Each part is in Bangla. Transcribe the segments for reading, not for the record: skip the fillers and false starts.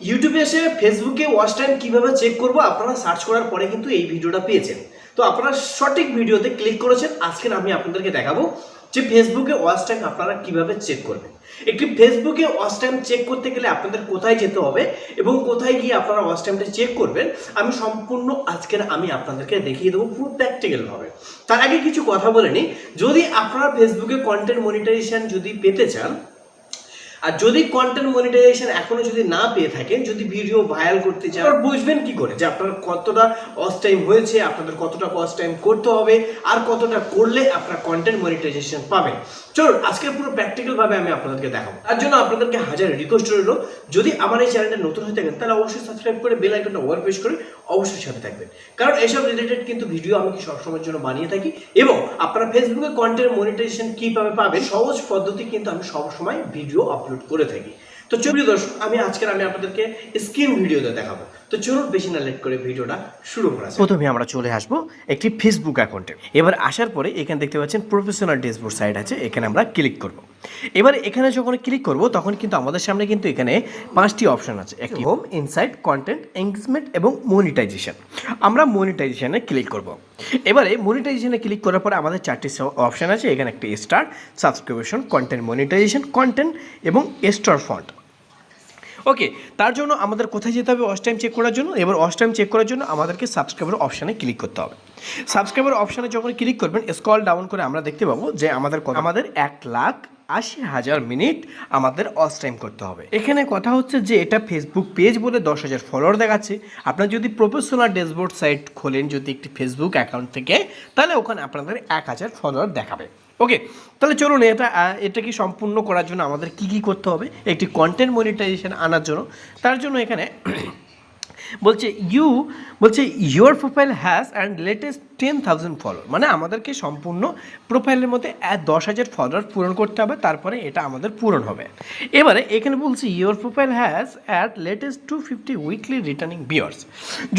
ইউটিউবে এসে ফেসবুকে ওয়াচ টাইম কিভাবে চেক করব আপনারা সার্চ করার পরে কিন্তু এই ভিডিওটা পেয়েছেন। তো আপনারা সঠিক ভিডিওতে ক্লিক করেছেন। আজকে আমি আপনাদেরকে দেখাবো যে ফেসবুকে ওয়াচ টাইম আপনারা কিভাবে চেক করবেন। একটি ফেসবুকে ওয়াচ টাইম চেক করতে গেলে আপনাদের কোথায় যেতে হবে এবং কোথায় গিয়ে আপনারা ওয়াচ টাইমটা চেক করবেন আমি সম্পূর্ণ আজকের আমি আপনাদেরকে দেখিয়ে দেবো পুরো প্র্যাকটিক্যাল ভাবে। তার আগে কিছু কথা বলে নিই, যদি আপনারা ফেসবুকে কন্টেন্ট মনিটাইজেশন যদি পেতে চান আর যদি কন্টেন্ট মনিটাইজেশন এখনো যদি না পেয়ে থাকেন, যদি ভিডিও ভাইরাল করতে চান, বুঝবেন কি করে যে আপনার কতটা ওয়াচ টাইম হয়েছে, আপনাদের কতটা ওয়াচ টাইম করতে হবে আর কতটা করলে আপনারা কন্টেন্ট মনিটাইজেশন পাবেন। চলুন আজকে পুরো প্র্যাকটিক্যাল ভাবে আমি আপনাদেরকে দেখাবো। তার জন্য আপনাদেরকে হাজার রিকোয়েস্ট রইল, যদি আমার এই চ্যানেলটা নতুন হয়ে থাকেন তাহলে অবশ্যই সাবস্ক্রাইব করে বেল আইকনটা অল প্রেস করে অবশ্যই সাথে থাকবেন, কারণ এসব রিলেটেড কিন্তু ভিডিও আমি সবসময়ের জন্য বানিয়ে থাকি এবং আপনারা ফেসবুকে কন্টেন্ট মনিটাইজেশন কিভাবে পাবেন সহজ পদ্ধতি কিন্তু আমি সবসময় ভিডিও আপলোড করে থাকি। তো প্রিয় দর্শক, আমি আপনাদেরকে স্ক্রিন ভিডিওতে দেখাবো। তো চলুন বেশি না লেট করে ভিডিওটা শুরু করা যাক। প্রথমে আমরা চলে আসবো একটি ফেসবুক অ্যাকাউন্টে। এবার আসার পরে এখানে দেখতে পাচ্ছেন প্রফেশনাল ড্যাশবোর্ড সাইট আছে, এখানে আমরা ক্লিক করব। এবার এখানে যখন ক্লিক করব তখন কিন্তু আমাদের সামনে কিন্তু এখানে 5টি অপশন আছে, একটি হোম, ইনসাইট, কন্টেন্ট, এঙ্গেজমেন্ট এবং মনিটাইজেশন। আমরা মনিটাইজেশনে ক্লিক করব। এবারে মনিটাইজেশনে ক্লিক করার পরে আমাদের 4টি অপশন আছে, এখানে একটি star, subscription, content monetization, content এবং স্টার ফন্ট। ওকে, তার জন্য আমাদের কোথায় যেতে হবে ওয়াচ টাইম চেক করার জন্য? এবার ওয়াচ টাইম চেক করার জন্য আমাদেরকে সাবস্ক্রাইবার অপশানে ক্লিক করতে হবে। সাবস্ক্রাইবার অপশানে যখন ক্লিক করবেন স্ক্রল ডাউন করে আমরা দেখতে পাবো যে আমাদের 1,80,000 মিনিট আমাদের ওয়াচ টাইম করতে হবে। এখানে কথা হচ্ছে যে এটা ফেসবুক পেজ বলে 10,000 ফলোয়ার দেখাচ্ছে। আপনার যদি প্রফেশনাল ড্যাশবোর্ড সাইট খোলেন যদি একটি ফেসবুক অ্যাকাউন্ট থেকে, তাহলে ওখানে আপনাদের 1,000 ফলোয়ার দেখাবে। ওকে, তাহলে চলুন এটা কি সম্পূর্ণ করার জন্য আমাদের কি করতে হবে একটি কন্টেন্ট মনিটাইজেশন আনার জন্য। তার জন্য এখানে বলছে your profile has and latest 10,000 follower, মানে আমাদেরকে সম্পূর্ণ প্রোফাইলের মধ্যে 10,000 ফলোয়ার পূরণ করতে হবে, তারপরে এটা আমাদের পূরণ হবে। এবারে এখানে বলছি your profile has at latest 250 weekly returning viewers.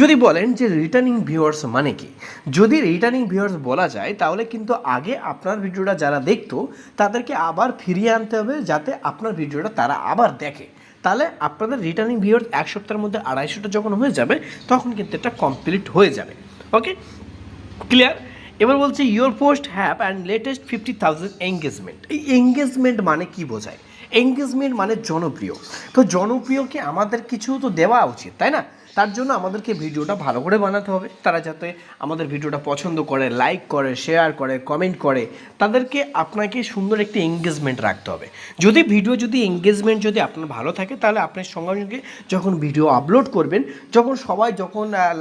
যদি বলেন যে রিটার্নিং ভিউয়ার্স মানে কি, যদি রিটার্নিং ভিউয়ার্স বলা যায় তাহলে কিন্তু আগে আপনার ভিডিওটা যারা দেখতো তাদেরকে আবার ফিরিয়ে আনতে হবে যাতে আপনার ভিডিওটা তারা আবার দেখে। তাহলে আপনাদের রিটার্নিং ভিউয়ার্স 1 সপ্তাহের মধ্যে 250টা যখন হয়ে যাবে তখন কিন্তু এটা কমপ্লিট হয়ে যাবে। ওকে, ক্লিয়ার? এবার বলছে your post have and latest 50,000 engagement. এই এঙ্গেজমেন্ট মানে কি বোঝায়? এঙ্গেজমেন্ট মানে জনপ্রিয়। তো জনপ্রিয়কে আমাদের কিছু তো দেওয়া উচিত, তাই না? তার জন্য আমাদেরকে ভিডিওটা ভালো করে বানাতে হবে, তারা যাতে আমাদের ভিডিওটা পছন্দ করে, লাইক করে, শেয়ার করে, কমেন্ট করে, তাদেরকে আপনাকে সুন্দর একটি এঙ্গেজমেন্ট রাখতে হবে। যদি এঙ্গেজমেন্ট যদি আপনার ভালো থাকে তাহলে আপনার সঙ্গে সঙ্গে যখন ভিডিও আপলোড করবেন, যখন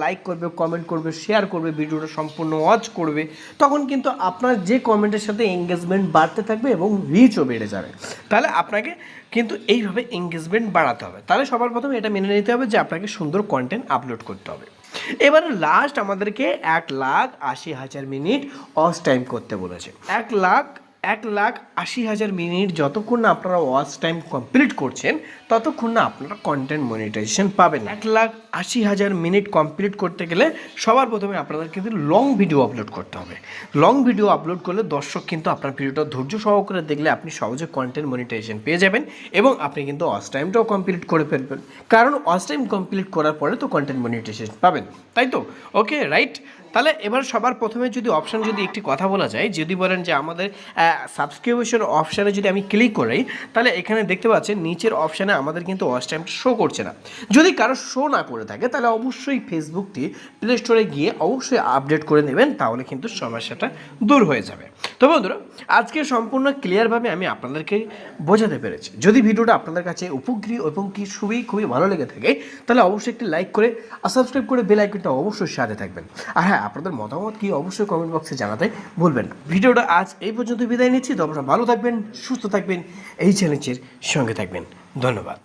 লাইক করবে, কমেন্ট করবে, শেয়ার করবে, ভিডিওটা সম্পূর্ণ ওয়াচ করবে, তখন কিন্তু আপনার যে কমেন্টের সাথে এঙ্গেজমেন্ট বাড়তে থাকবে এবং রিচও বেড়ে যাবে। তাহলে আপনাকে কিন্তু এইভাবে এঙ্গেজমেন্ট বাড়াতে হবে। তাহলে সবার প্রথমে এটা মেনে নিতে হবে যে আপনাকে সুন্দর কন্টেন্ট আপলোড করতে হবে। এবার লাস্ট আমাদেরকে 1,80,000 মিনিট ওয়াচ টাইম করতে বলেছে। 1,80,000 মিনিট যতক্ষণ না আপনারা ওয়াচ টাইম কমপ্লিট করছেন ততক্ষণ না আপনারা কন্টেন্ট মনিটাইজেশন পাবেন। 1,80,000 মিনিট কমপ্লিট করতে গেলে সবার প্রথমে আপনাদের কিন্তু লং ভিডিও আপলোড করতে হবে। লং ভিডিও আপলোড করলে দর্শক কিন্তু আপনার ভিডিওটা ধৈর্য সহকারে দেখলে আপনি সহজে কন্টেন্ট মনিটাইজেশন পেয়ে যাবেন এবং আপনি কিন্তু ওয়াচ টাইমটাও কমপ্লিট করে ফেলবেন, কারণ ওয়াচ টাইম কমপ্লিট করার পরে তো কন্টেন্ট মনিটাইজেশন পাবেন, তাই তো? ওকে, রাইট। তাহলে এবার সবার প্রথমে যদি একটি কথা বলা যায়, যদি বলেন যে আমাদের সাবস্ক্রিপশন অপশানে যদি আমি ক্লিক করি তাহলে এখানে দেখতে পাচ্ছেন নিচের অপশানে আমাদের কিন্তু ওয়াচ টাইমটা শো করছে না। যদি কারো শো না করে থাকে তাহলে অবশ্যই ফেসবুকটি প্লে স্টোরে গিয়ে অবশ্যই আপডেট করে নেবেন, তাহলে কিন্তু সমস্যাটা দূর হয়ে যাবে। তো বন্ধুরা, আজকে সম্পূর্ণ ক্লিয়ারভাবে আমি আপনাদেরকে বোঝাতে পেরেছি। যদি ভিডিওটা আপনাদের কাছে উপকারী এবং খুবই ভালো লেগে থাকে তাহলে অবশ্যই একটি লাইক করে আর সাবস্ক্রাইব করে বেল আইকনটা অবশ্যই সাথে থাকবেন। আর হ্যাঁ, আপনাদের মতামত কি অবশ্যই কমেন্ট বক্সে জানাতে ভুলবেন না। ভিডিওটা আজ এই পর্যন্ত বিদায় নিচ্ছি। তো আপনারা ভালো থাকবেন, সুস্থ থাকবেন, এই চ্যালেঞ্জের সঙ্গে থাকবেন। ধন্যবাদ।